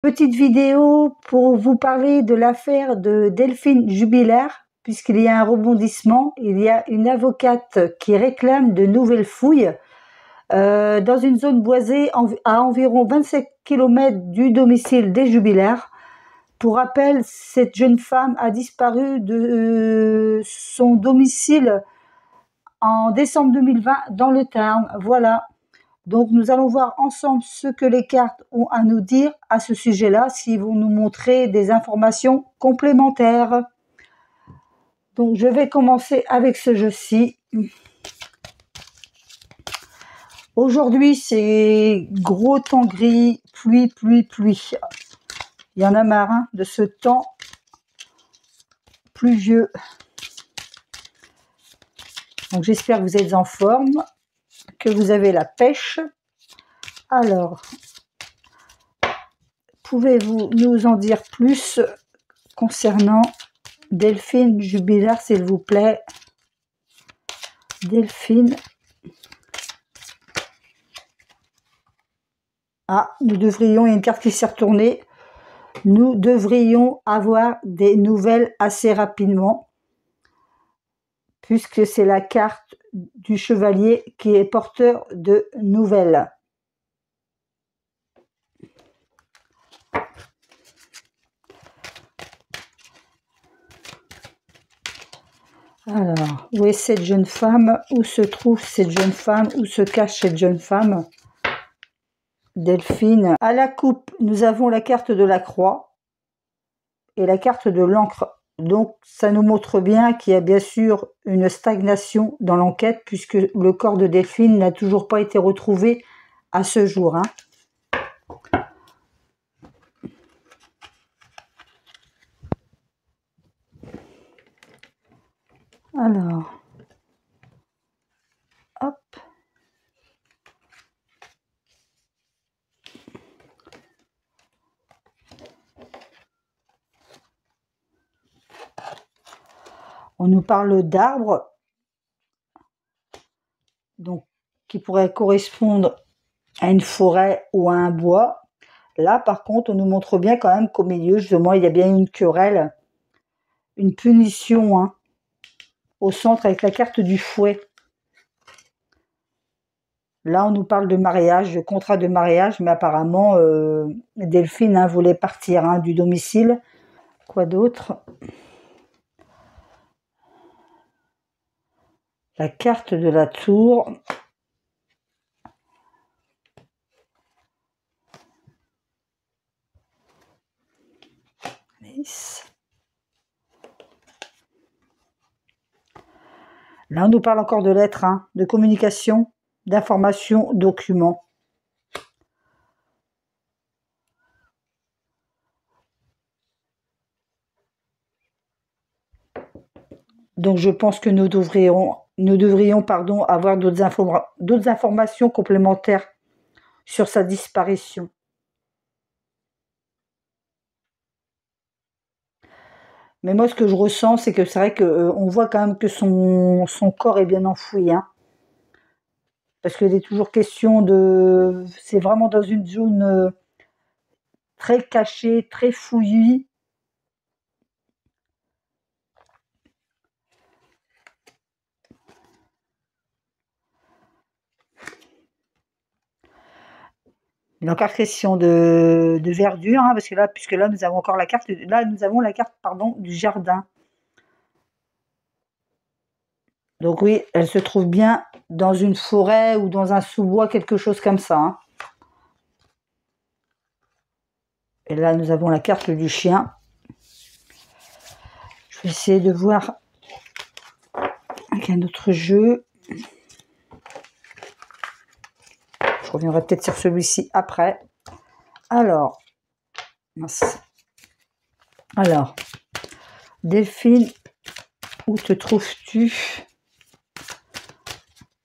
Petite vidéo pour vous parler de l'affaire de Delphine Jubilaert, puisqu'il y a un rebondissement. Il y a une avocate qui réclame de nouvelles fouilles dans une zone boisée à environ 27 km du domicile des Jubilaert. Pour rappel, cette jeune femme a disparu de son domicile en décembre 2020 dans le Tarn. Voilà. Donc nous allons voir ensemble ce que les cartes ont à nous dire à ce sujet-là, s'ils vont nous montrer des informations complémentaires. Donc je vais commencer avec ce jeu-ci. Aujourd'hui c'est gros temps gris, pluie, pluie, pluie. Il y en a marre de ce temps pluvieux. Donc j'espère que vous êtes en forme, que vous avez la pêche. Alors, pouvez-vous nous en dire plus concernant Delphine Jubilaert, s'il vous plaît? Delphine. Ah, nous devrions, il y a une carte qui s'est retournée. Nous devrions avoir des nouvelles assez rapidement, puisque c'est la carte du chevalier qui est porteur de nouvelles. Alors, où est cette jeune femme? Où se trouve cette jeune femme? Où se cache cette jeune femme? Delphine. À la coupe, nous avons la carte de la croix et la carte de l'encre. Donc, ça nous montre bien qu'il y a bien sûr une stagnation dans l'enquête, puisque le corps de Delphine n'a toujours pas été retrouvé à ce jour. Alors, hop. On nous parle d'arbres, donc qui pourraient correspondre à une forêt ou à un bois. Là, par contre, on nous montre bien quand même qu'au milieu, justement, il y a bien une querelle, une punition, au centre avec la carte du fouet. Là, on nous parle de mariage, de contrat de mariage, mais apparemment, Delphine voulait partir du domicile. Quoi d'autre? La carte de la tour. Là, on nous parle encore de lettres, de communication, d'informations, documents. Donc, je pense que nous devrions avoir d'autres informations complémentaires sur sa disparition. Mais moi, ce que je ressens, c'est que c'est vrai qu'on voit quand même que son corps est bien enfoui. Parce qu'il est toujours question de... C'est vraiment dans une zone très cachée, très fouillie. Il est encore question de verdure, parce que là, puisque là, nous avons encore la carte... Là, nous avons la carte, pardon, du jardin. Donc oui, elle se trouve bien dans une forêt ou dans un sous-bois, quelque chose comme ça. Et là, nous avons la carte du chien. Je vais essayer de voir avec un autre jeu. Je reviendrai peut-être sur celui-ci après. Alors, Delphine, où te trouves-tu?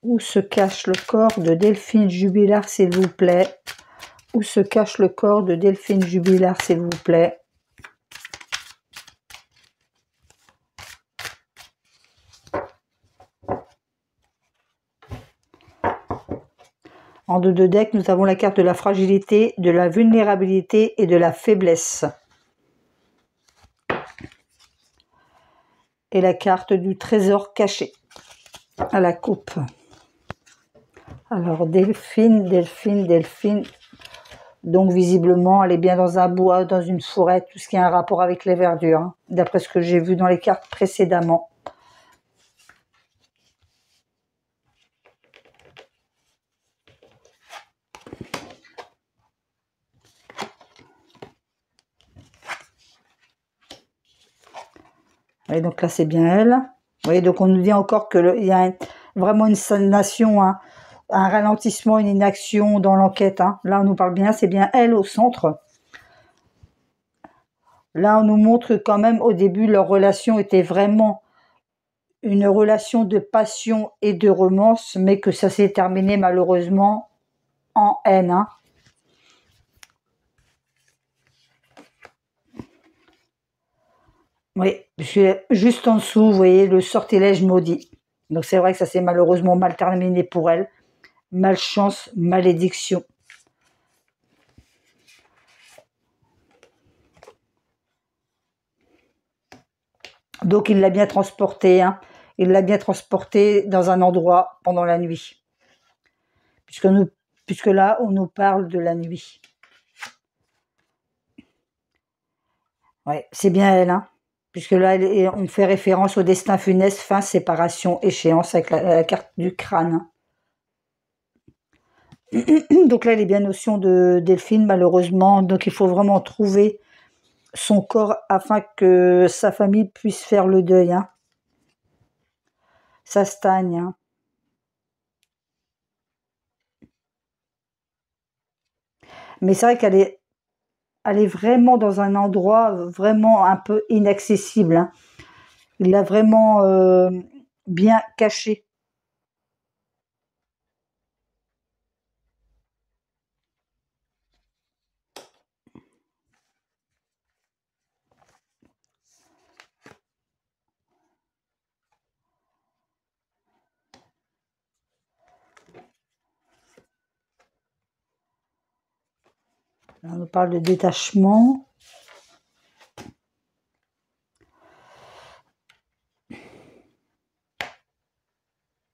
Où se cache le corps de Delphine Jubilaert, s'il vous plaît? Où se cache le corps de Delphine Jubilaert, s'il vous plaît? En dos de deck, nous avons la carte de la fragilité, de la vulnérabilité et de la faiblesse. Et la carte du trésor caché à la coupe. Alors, Delphine. Donc, visiblement, elle est bien dans un bois, dans une forêt, tout ce qui a un rapport avec les verdures, hein, d'après ce que j'ai vu dans les cartes précédemment. Et donc là, c'est bien elle. Vous voyez, donc on nous dit encore qu'il y a vraiment une stagnation, hein, un ralentissement, une inaction dans l'enquête. Hein. Là, on nous parle bien, c'est bien elle au centre. Là, on nous montre que quand même, au début, leur relation était vraiment une relation de passion et de romance, mais que ça s'est terminé malheureusement en haine. Hein. Oui, juste en dessous, vous voyez, le sortilège maudit. Donc c'est vrai que ça s'est malheureusement mal terminé pour elle. Malchance, malédiction. Donc il l'a bien transporté, hein. Il l'a bien transporté dans un endroit pendant la nuit. Puisque là, on nous parle de la nuit. Ouais, c'est bien elle, hein. Puisque là, on fait référence au destin funeste, fin, séparation, échéance, avec la carte du crâne. Donc là, il est bien notion de Delphine, malheureusement. Donc il faut vraiment trouver son corps afin que sa famille puisse faire le deuil. Hein. Ça stagne. Hein. Mais c'est vrai elle est vraiment dans un endroit vraiment un peu inaccessible. Hein. Il l'a vraiment bien caché. Là, on nous parle de détachement.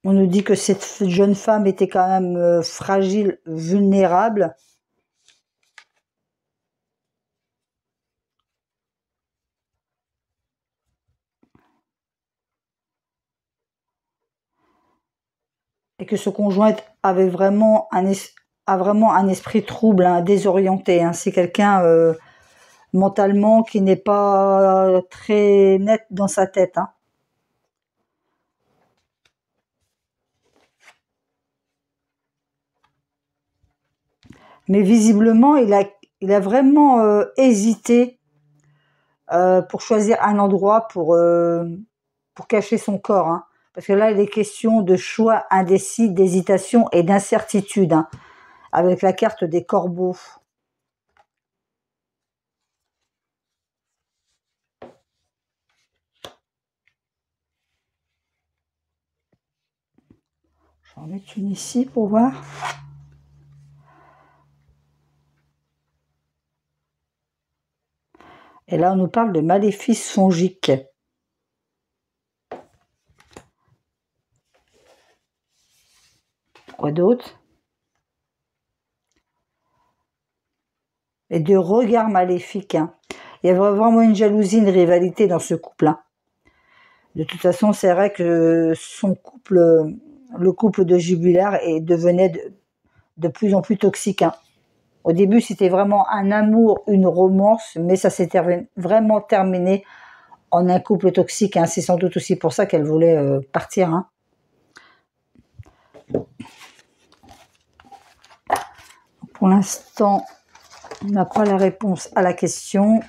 On nous dit que cette jeune femme était quand même fragile, vulnérable. Et que ce conjoint avait vraiment a vraiment un esprit trouble, hein, désorienté. Hein. C'est quelqu'un mentalement qui n'est pas très net dans sa tête. Hein. Mais visiblement, il a vraiment hésité pour choisir un endroit pour cacher son corps. Hein. Parce que là, il est question de choix indécis, d'hésitation et d'incertitude, hein, avec la carte des corbeaux. Je vais en mettre une ici pour voir. Et là, on nous parle de maléfice fongique. Quoi d'autre? Et de regard maléfique. Hein. Il y a vraiment une jalousie, une rivalité dans ce couple. Hein. De toute façon, c'est vrai que son couple, le couple de Jubillard, devenait de plus en plus toxique. Hein. Au début, c'était vraiment un amour, une romance, mais ça s'est vraiment terminé en un couple toxique. Hein. C'est sans doute aussi pour ça qu'elle voulait partir. Hein. Pour l'instant, on n'a pas la réponse à la question.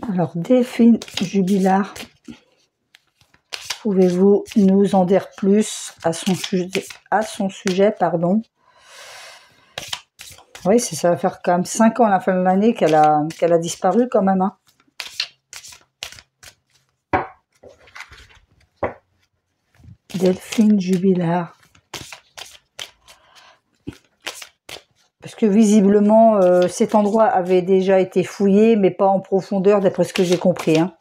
Alors Delphine Jubillard, Pouvez-vous nous en dire plus à son sujet, pardon. Oui, ça va faire quand même 5 ans à la fin de l'année qu'elle a disparu quand même. Hein. Delphine Jubilaire. Parce que visiblement, cet endroit avait déjà été fouillé, mais pas en profondeur, d'après ce que j'ai compris. Hein.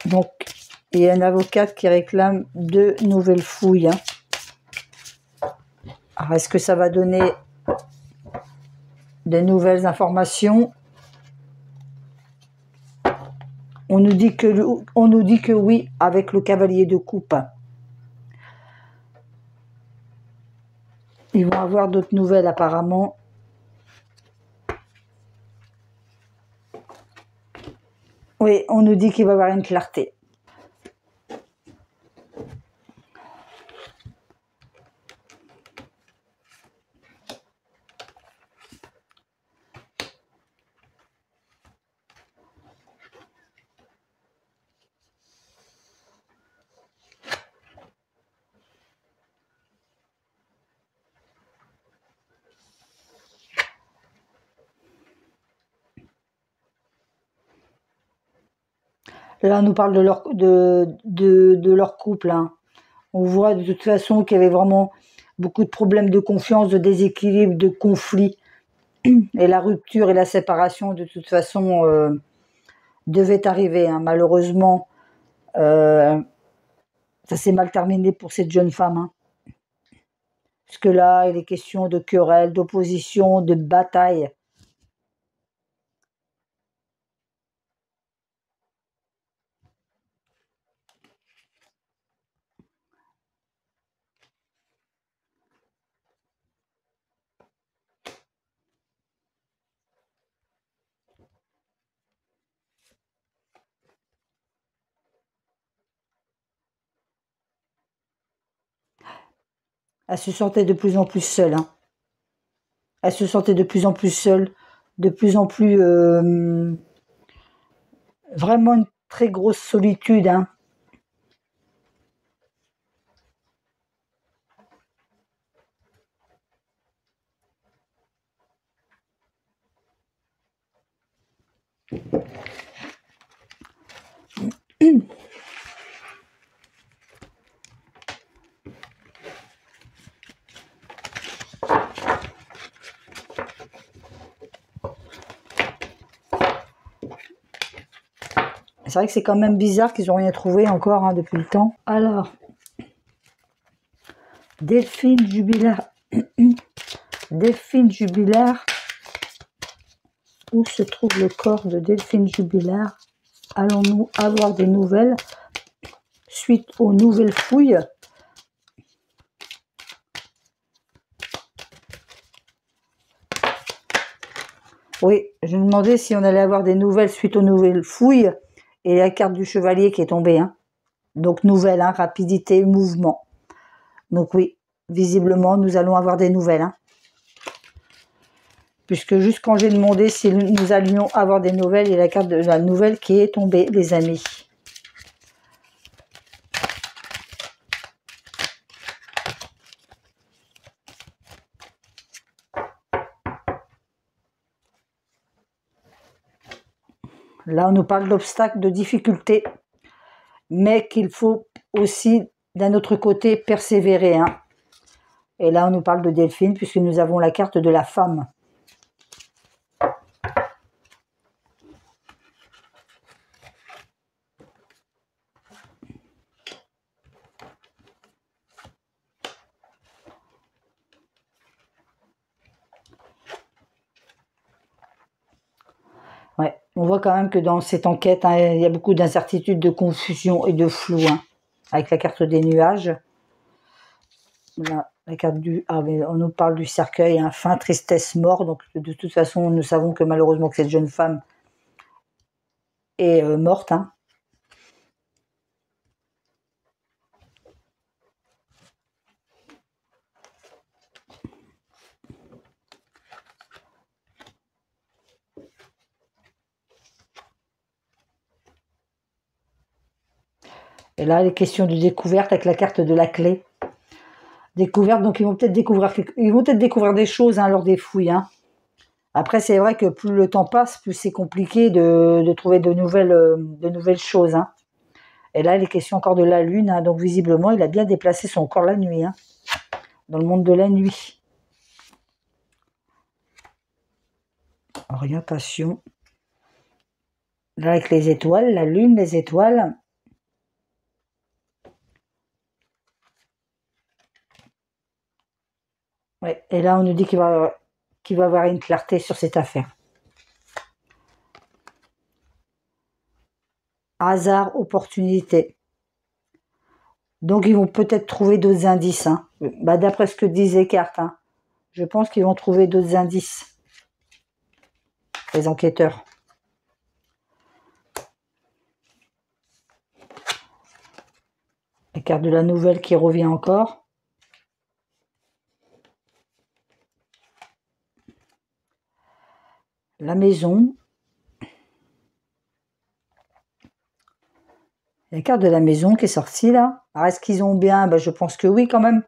Donc, il y a une avocate qui réclame 2 nouvelles fouilles. Hein. Alors, est-ce que ça va donner de nouvelles informations? On nous dit que oui, avec le cavalier de coupe. Ils vont avoir d'autres nouvelles apparemment. Oui, on nous dit qu'il va y avoir une clarté. Là, on nous parle de leur couple. Hein. On voit de toute façon qu'il y avait vraiment beaucoup de problèmes de confiance, de déséquilibre, de conflits. Et la rupture et la séparation, de toute façon, devait arriver. Hein. Malheureusement, ça s'est mal terminé pour cette jeune femme. Hein. Parce que là, il est question de querelles, d'opposition, de bataille. Elle se sentait de plus en plus seule. Hein. Elle se sentait de plus en plus seule, de plus en plus... vraiment une très grosse solitude. Hein. C'est vrai que c'est quand même bizarre qu'ils n'ont rien trouvé encore hein, depuis le temps. Alors, Delphine Jubilaire. Delphine Jubilaire. Où se trouve le corps de Delphine Jubilaire? Allons-nous avoir des nouvelles suite aux nouvelles fouilles? Oui, je me demandais si on allait avoir des nouvelles suite aux nouvelles fouilles et la carte du chevalier qui est tombée. Hein. Donc nouvelle, hein, rapidité, mouvement. Donc oui, visiblement, nous allons avoir des nouvelles. Hein. Puisque juste quand j'ai demandé si nous allions avoir des nouvelles, il y a la carte de la nouvelle qui est tombée, les amis. Là, on nous parle d'obstacles, de difficultés, mais qu'il faut aussi, d'un autre côté, persévérer. Hein. Et là, on nous parle de Delphine, puisque nous avons la carte de la femme. Ouais, on voit quand même que dans cette enquête, hein, il y a beaucoup d'incertitudes, de confusion et de flou, hein, avec la carte des nuages. Là, la carte du... Ah, mais on nous parle du cercueil, hein, fin, tristesse, mort. Donc, de toute façon, nous savons que malheureusement, que cette jeune femme est morte. Hein. Et là, les questions de découverte avec la carte de la clé. Découverte, donc ils vont peut-être découvrir des choses hein, lors des fouilles. Hein. Après, c'est vrai que plus le temps passe, plus c'est compliqué de trouver de nouvelles choses. Hein. Et là, les questions encore de la lune. Hein, donc visiblement, il a bien déplacé son corps la nuit. Hein, dans le monde de la nuit. Orientation. Là, avec les étoiles, la lune, les étoiles. Ouais, et là, on nous dit qu'il va avoir une clarté sur cette affaire. Hasard, opportunité. Donc, ils vont peut-être trouver d'autres indices. Hein. D'après ce que disent les cartes, hein, je pense qu'ils vont trouver d'autres indices. Les enquêteurs. La carte de la nouvelle qui revient encore. La maison. La carte de la maison qui est sortie là. Alors est-ce qu'ils ont bien, je pense que oui quand même.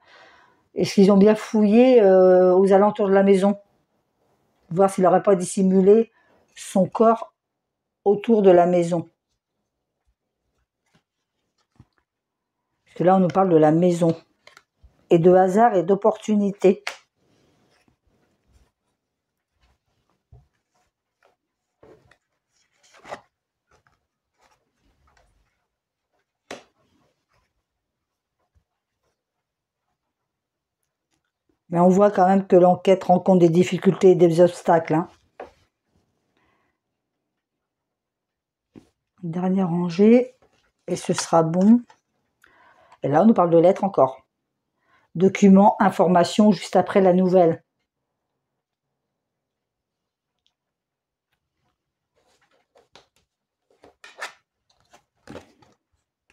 Est-ce qu'ils ont bien fouillé aux alentours de la maison? Voir s'il n'aurait pas dissimulé son corps autour de la maison. Parce que là on nous parle de la maison. Et de hasard et d'opportunité. Mais on voit quand même que l'enquête rencontre des difficultés et des obstacles. Hein. Dernière rangée. Et ce sera bon. Et là, on nous parle de lettres encore. Documents, informations, juste après la nouvelle.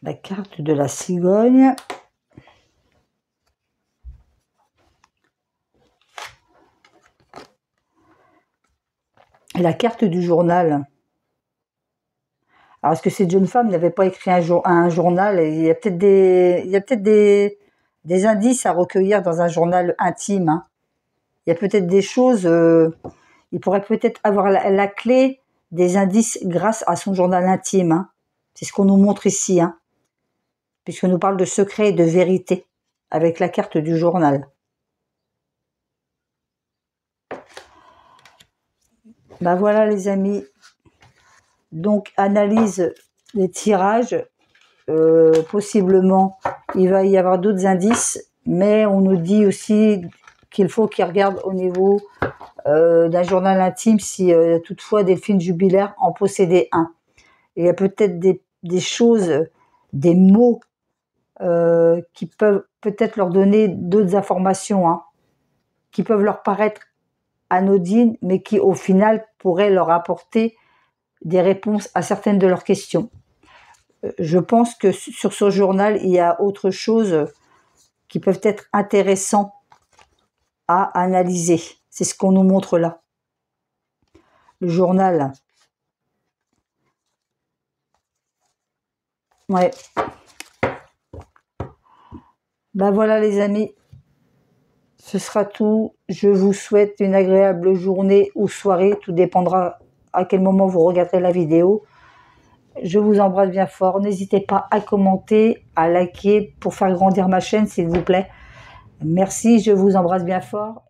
La carte de la cigogne. Et la carte du journal. Alors, est-ce que cette jeune femme n'avait pas écrit un journal? Et il y a peut-être des indices à recueillir dans un journal intime. Hein. Il y a peut-être des choses... il pourrait peut-être avoir la clé des indices grâce à son journal intime. Hein. C'est ce qu'on nous montre ici. Hein. Puisqu'on nous parle de secret et de vérité. Avec la carte du journal. Voilà les amis. Donc, analyse les tirages. Possiblement, il va y avoir d'autres indices, mais on nous dit aussi qu'il faut qu'ils regardent au niveau d'un journal intime si toutefois Delphine Jubilaire en possédait un. Et il y a peut-être des choses, des mots qui peuvent peut-être leur donner d'autres informations, hein, qui peuvent leur paraître anodines, mais qui au final pourraient leur apporter des réponses à certaines de leurs questions. Je pense que sur ce journal, il y a autre chose qui peuvent être intéressants à analyser. C'est ce qu'on nous montre là. Le journal. Ouais. Voilà les amis. Ce sera tout. Je vous souhaite une agréable journée ou soirée. Tout dépendra à quel moment vous regarderez la vidéo. Je vous embrasse bien fort. N'hésitez pas à commenter, à liker pour faire grandir ma chaîne, s'il vous plaît. Merci, je vous embrasse bien fort.